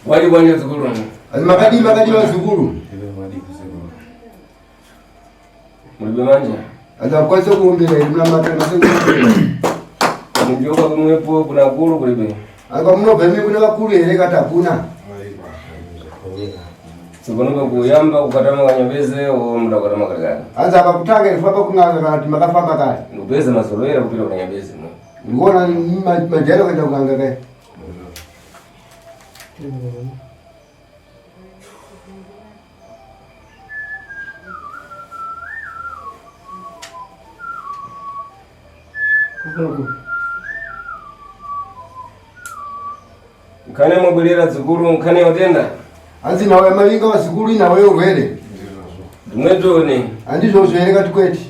Wali bwanya zukuru. Makadi wa zukuru. Mulibe manja. Aza kwese kuumbira mna mata masengo. Mjoka kumwepo kuna kuru kulibe. Anga muno beme kuna bakuru ere kata kuna. Sibonoka kuyamba kukatama kanyabeze o muda kukatama kagani. Anza bakutanga ifapa kunanga kati makafamba kati. Nubeze masolera kupira kanyabeze no. Ngona majero kenda kuganga kai. Mkane mobulira zukuru mkane otenda. Anzi nawe malinga wa zukuru nawe urwele. Dumweto ne. Andi zo zwele kati kweti.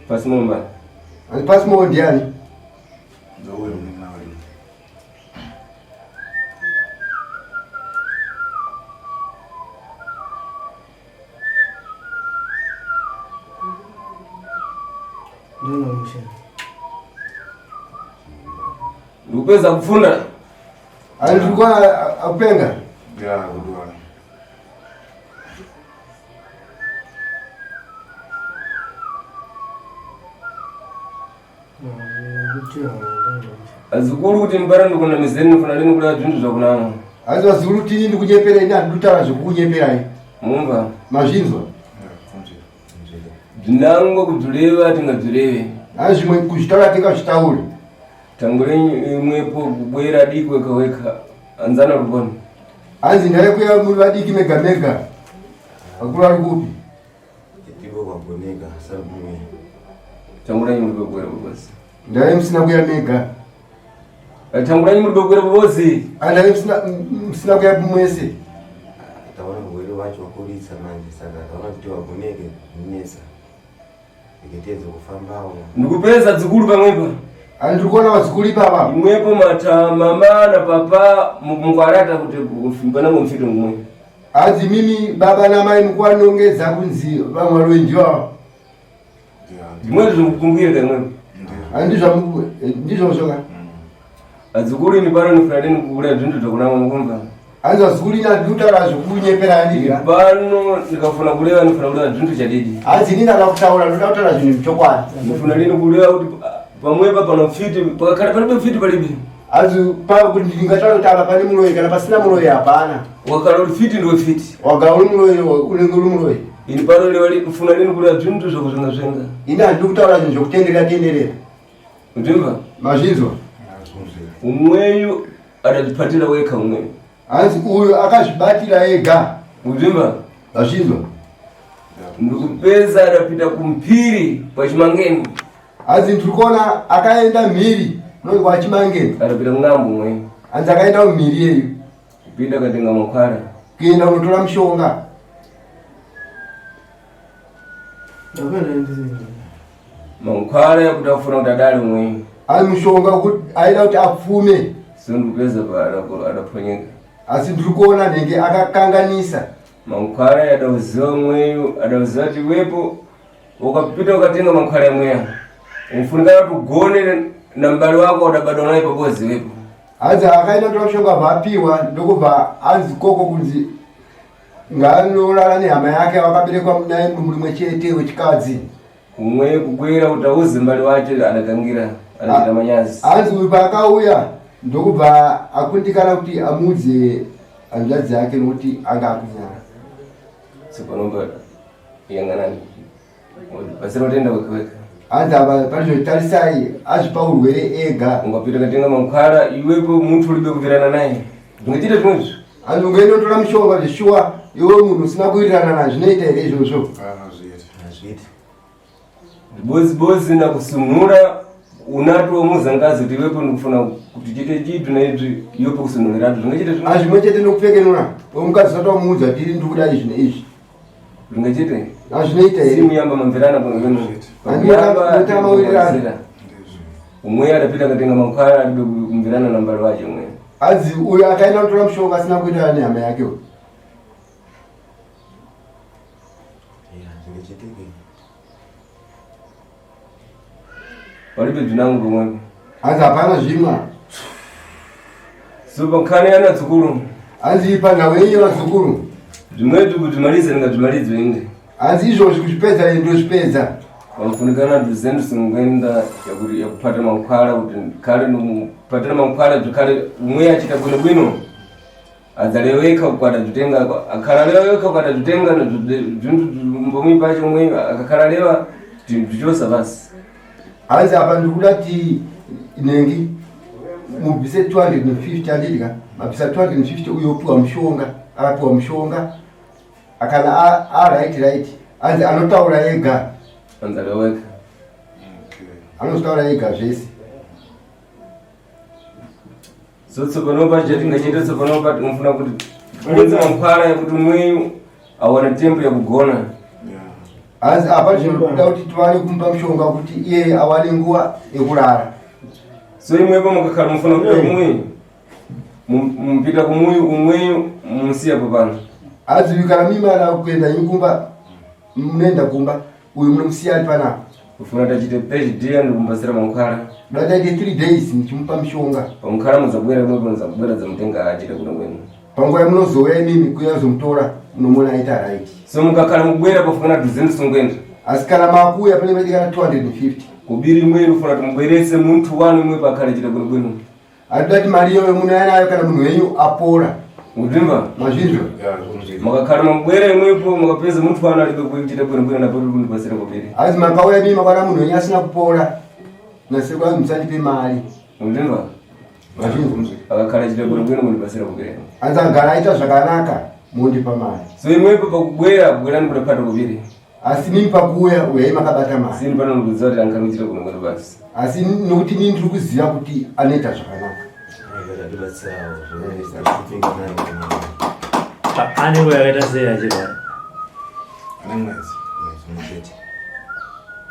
Pasmomba. Ani pasmo ndiani. Zawe mnawe. Ndio Mushonga. Lupeza kufunda. Ani tulikuwa apenga. Ya kudua. Azukuru kuti mbarando kuna mizeni kuna lini kula jundu za kunama. Azi wazukuru tini ndikunyepera ina ndutara zvokunyepera. Mumba. Mazvinzwa. Dinango kudulewa tingadulewe. Azi mwe kushitara tingashitaure. Tangule mwepo kubwera diko weka anzana ruboni. Azi ndare kuya muvadiki mega mega. Akula rukupi. Tibo kwagoneka sabumwe. Tangule nyumba kubwera bobozi. Ndare msina kuya mega. Tangule nyumba kubwera bobozi. Ndare msina kuya mwese. Tawana mwele wacho wakulitsa manje saka tawana kuti wagoneke nesa. Ikitezo kufambao. Ndikupeza zikuru pamwepo. Andikuona wazukuri baba. Mwepo mata mama na papa mungwarata kuti kufimbana mumfito mwe. Azi mimi baba na mai mkwanongeza kunzi vamwe lwenjwa. Ndimwezo mkumbire kamwe. Ndizvo Mushonga. Azukuru ni pano nifradeni kukula zvintu zvakunama mukumva. Azi wazukuri na ndutara zvokunyepera ndira. Pano nikafuna kulewa nifuna kulewa zvintu chadidi. Azi nina nakutaura ndutara zvinhu mchokwadi. Nifuna lini kulewa kuti pamwepa pano fiti pakati palibe fiti palibe. Azi pa kuti ndingataura kuti apa pane muloyi kana pasina muloyi hapana. Wakalo fiti ndo fiti. Wagauli muloyi unenge uri muloyi. Ini pano lewa kufuna lini kulewa zvintu zvakuzenga zvenga. Ina ndikutaura zvinhu zvokutenderera tenderera. Ndimva? Mazvinzwa. Umweyu adazvipatira weka umweyu. Azi uyu akazvibatira ega. Ndimva? Mazvinzwa. Ndikupeza adapita kumpiri pachimangeni. Azi ndirikuona akaenda mhiri nongo achimangeni. Adapita kungambo umweyu. Anzi akaenda mhiri yeyu. Kupita katenga makwara. Kuenda kunotora mushonga. Makwara yakuti afuna kuti adali umweyu. Azi mushonga kuti aida kuti apfume. Sindikupeza adaponyeka. Asi ndirikuona nenge akakanganisa. Mankwara yadauziwa umweyu adauziwa kuti wepo ukapita ukatenga mankwara yamweya ufunika kuti ugone na mbali wako udabadwa naye pabozi wepo. Azi akaenda kutora mushonga bvapiwa ndokubva anzi koko kunzi nganorara nehama yake wakaberekwa naye mumwe chete wechikadzi. umwe kugwira utauze mbali wacho adakangira anachita manyazi anzi uyu pakauya ndokubva akundikana kuti amudze hanzvadzi yake nokuti anga akunyara sopanomba yanganani pasina kutenda kwekaweka anzi apa palizvotarisai azvipa urwere ega ungapita katenga mankhwala iwepo munthu ulibe kubvirana naye ungachita zvimwezvo anzi ungaindotora mushonga zvishuwa iwe munhu usina kuwirirana na zvinoita here izvozvo bozi nakusunura unato muzangazi kuti iwepo ndikufuna kuti chite chitu naizvi iwepo kusunurirato zvingachite azvimwe chete nokupfekenura wemukazi satomuudza kuti ndikuda izvi neizvi zvingachite azvinoita here simuyamba mamvirana kuno andinotamawirana umwe adapita katenga mankhwala alibe kumvirana na mbali wacho umwe azi uyu akaenda kutora mushonga asina kuitana nehama yake palibe bzinangu pomwepo anzi hapana zvimwa so pankhani ana dzukulu anzi panhau yenyu vazukuru zvimwetu kuti malize ndingazvimalidzwe inde anzi izvozvi kuzvipedza ndozvipedza panofunikana ndizendu singoenda yakupata mankhwala kuti kale nopatana mankhwala zvekale umwe achita bwinobwino adzaleweka kukwata zvitenga akhalalewa kukwata zvitenga zvintu mbomwi pacho umwe akakhalalewa zvichosa basi anzi apa ndikuda kuti nengi mubvise 250 andidya mabvisa 250 uyo opiwa mushonga akapiwa mushonga akana right anzi anotaura ega anzaleweka anotaura ega zvese so tsopanopa chatingachita tsopanopa tinofuna kuti kunze mankhwala yakuti umweyu awana tempo yakugona anzi apa zvinoda kuti tiwane kumupa mushonga kuti iye awane nguva yekurara so imwepo mukakhala mufuna kupita kumweyu mupita kumweyu umweyu musiya papano anzi uyu kana mimana kuenda inkumba munoenda kumba uyu munomusiya ari panapa kufuna tachite pechidhiya ndikumbasira mankhwala dataite 3 days nichimupa mushonga pamukhala muzabwera imwepo muzabwera dzamutenga achita kuno kwenu panguva yamunozouya imimi kuya zomutora munomona aita right so mukakhala mubwera pafuna tuzendisungoenda asi kana makuya pane madikana 250 kubiri imwe inofuna timubwerese munthu wanu imwe pakhale chita kuno kwenu atidati mari iyoyo munayanayo kana munhu wenyu apora mutimba mazvizvo makakhala mabwera imwepo makapedza munthu wanu alibe kuchita kuno kwenu napo kundipasira kubiri asi makauya mimi makwana munhu wenyu asina kupora nasekwa musandipe mari mutimba mazvizvo akakhala chita kuno kwenu kundipasira kubiri anzi agara aita zvakanaka mundipa mari so imwepo pakubwera bwerani kudapata kubiri asi mimi pakuuya uyai makabata mari sini pano ndikudziwa kuti ankani kuchita kuno kwenu basi asi nokuti nini tiri kuziva kuti anoita zvakanaka ane nguva yakaita sei achirwara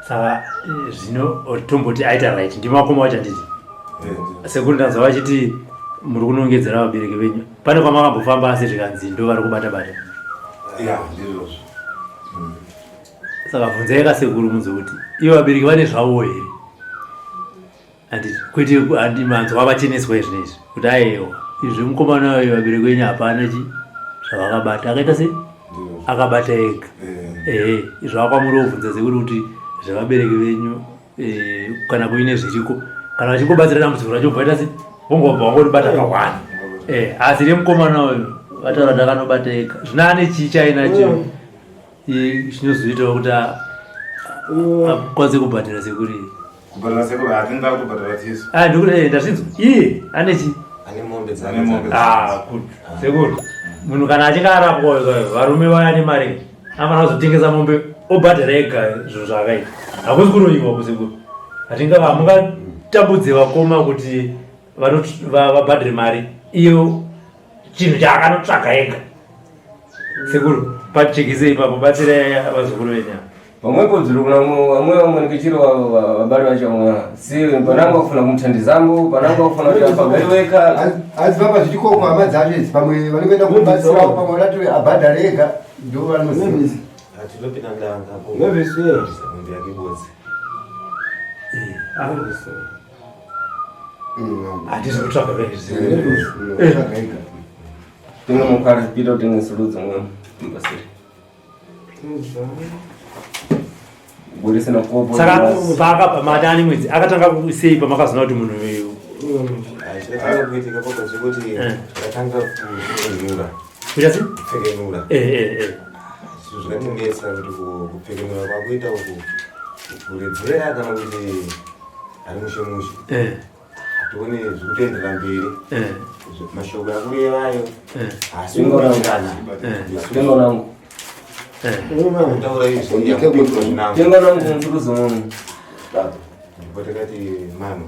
saka zvino tomboti aita right ndimakoma wacho anditi sekuri ndanzwa vachiti muri kunongedzera vabereki venyu pane kwamakambofamba asi zvikanzi ndo vari kubata-bata saka bvunzai kasekuru munzwe kuti ivo vabereki vane zvavo here anditi kwete manzwa vacheneswa izvi neizvi kuti aiwa izvi mukomana wayo vabereki venyu hapana chi zvavakabata akaita sei akabata ega izvo akwamuri obvunza sekuri kuti zvevabereki venyu kana kuine zviriko kana vachingobatsira dambudziko racho bvaita sei vongobva vangoribata kahwana asi remukomana wayo vataura ndakanobata ega zvino ane chii chainacho chinozoitawo kuti akwanise kubhadhira sekuri ndikuti ndazvinzwa iye ane chii sekuri munhu kana achinge arapwa varume vaya ane mari anofanira kuzotengesa mombe obhadhara ega zvinhu zvaakaita hakusi kuroyiwa kusekuru hamungatambudze vakoma kuti vabhadhire mari iyo chinhu chaakanotsvaga ega sekuru pachekise ipapo batsirai vazukuru venyama pamwepo dziri kunamwe vamwenikechiro vabari vacho vamwe si panango kufuna kumuthandizambo panango kufuna kuti apagariweka asi papa zvichikoko hama dzacho idzi pamwe vanongoenda kubatsirawo pamwe vatoti abhadhara ega ndo vanoziva atilopinda ndanga mundu yakibodzi handisi kutsvaga tinge mukhala pita kutenga suludzo mwe mbasiri Gorese na kopo. Saka vaka madani mwedzi akatanga kusei pamakazona kuti munhu weyo. Chakatanga kuitika poko chekuti akatanga kunura. Kuchasi? Kupfekenura. Zvatinesa kuti kupfekenura kwakuita uku kuredzera kana kuti ari mushe. Tuone zvikutoendera mberi. Mashoko yakuru evayo asi ungorangana. Tengo nangu. Utaura izvi yakupiwa Tengo nangu nduruzomunu. Ndikotakati mano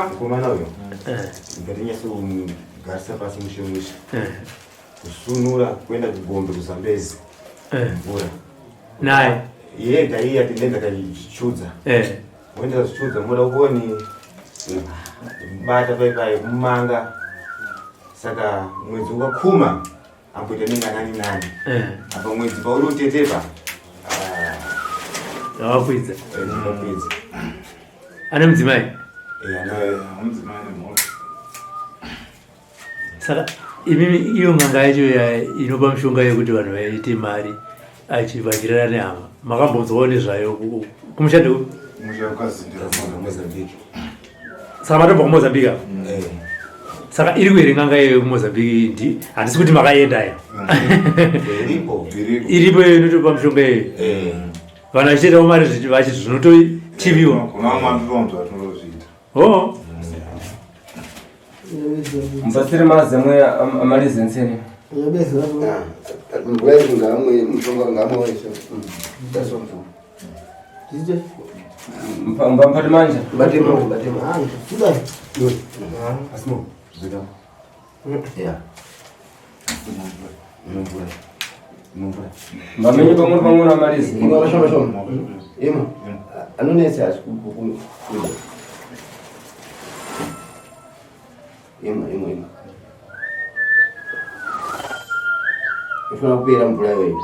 mukomana uyo ngatinyase kugarisa pasi mushe kusunura kuenda kugombe kuzambezi mvura naye yega iye atindenda kachichudza wenda kachichudza moda kuoni bata paipai kumanga saka mwedzi ukakuma amboita nenganani nani apa mwedzi paunotetepa wakwidza ane mudzimai saka imimi iyo nganga yacho inopa mishonga yekuti vanhu vaite mari achivakirana nehama makambonzwawo nezvayo kumushando saka matobva kumozambika saka iri kuhere nganga iyoyo kumozambiki handisi kuti makaendayo iripo iyo inotopa mishonga iyoyo vanhu vachiitawo mari vachiti zvinotochiviwa Mbatsiri mazemwe amalizenseni. Ngwezi ngamwe mshonga ngamwe wesho. Tasomfu. Tije. Mpati manja. Batema. Sudah. Asmo. Zida. Ya. Mbamenye pamwe amalizi. Ima shoma. Ima. Anonese asikuku. Ima. Ifuna kupera mvula wewe.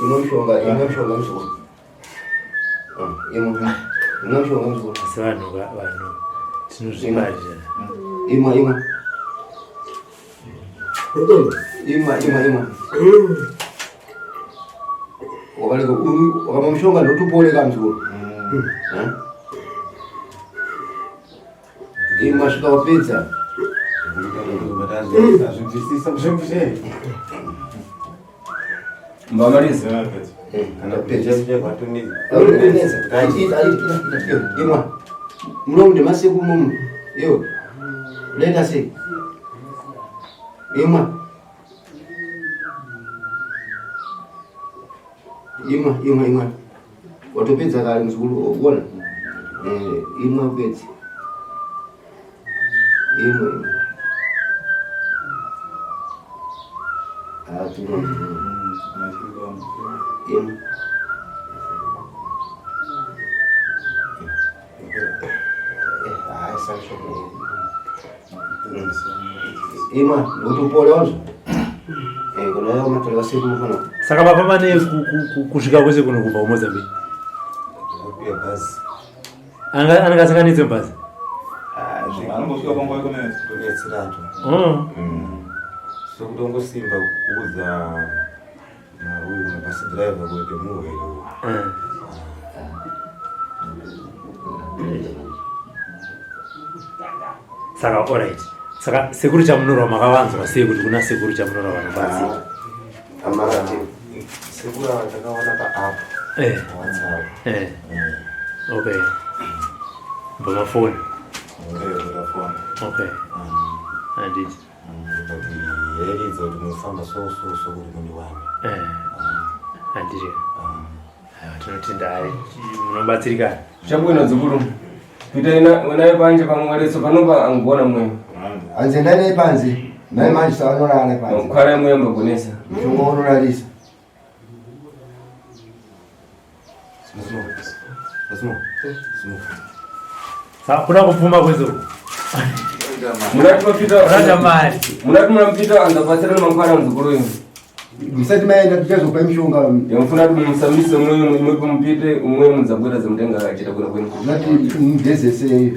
Imamshonga. asi vanhu tinozvimarira Ima. Wakamamshonga ndotupole kamzuru. Ima svika wapedza. Mbamalizi. Ima mulonde masiku mumu yo leta se Ima watopedza kale muzukuru ubona Ima upedza Ima Ima ndotupole wanzo kuna yao matolea siku mfano saka vapambane kusvika kwese kuno kubva kumozambiki anangasanganidze mubhazi sokuti ongosimba kuudza uyu mabasi driver kuti muhwero saka alright saka sekuru chamunorwa makavanzwa sei kuti kuna sekuru chamunorwa vanobasi amarati sekura takaona paapp WhatsApp okay mbamafoni okay anditi yeredza kuti munofamba so kuti mundiwane anditi tinotenda hai munobatsirikana Chabwino dzukuru. Pita unaye panje pamweleso panopa angona mwe. anze ndane panzi naye manje sawanolala panzi Mkwara mwe mbagonesa. mshonga unolalisa saka kuna kupfuma kwezo Munatuma pita rata mari munampita andabatsira mankwara mdzukuru ino. Msati maenda tichazopa mishonga. Yamfuna kuti musambise umwe kumpite umwe mudzabwera zamtenga achita kuna kwenu. Nati mugezese.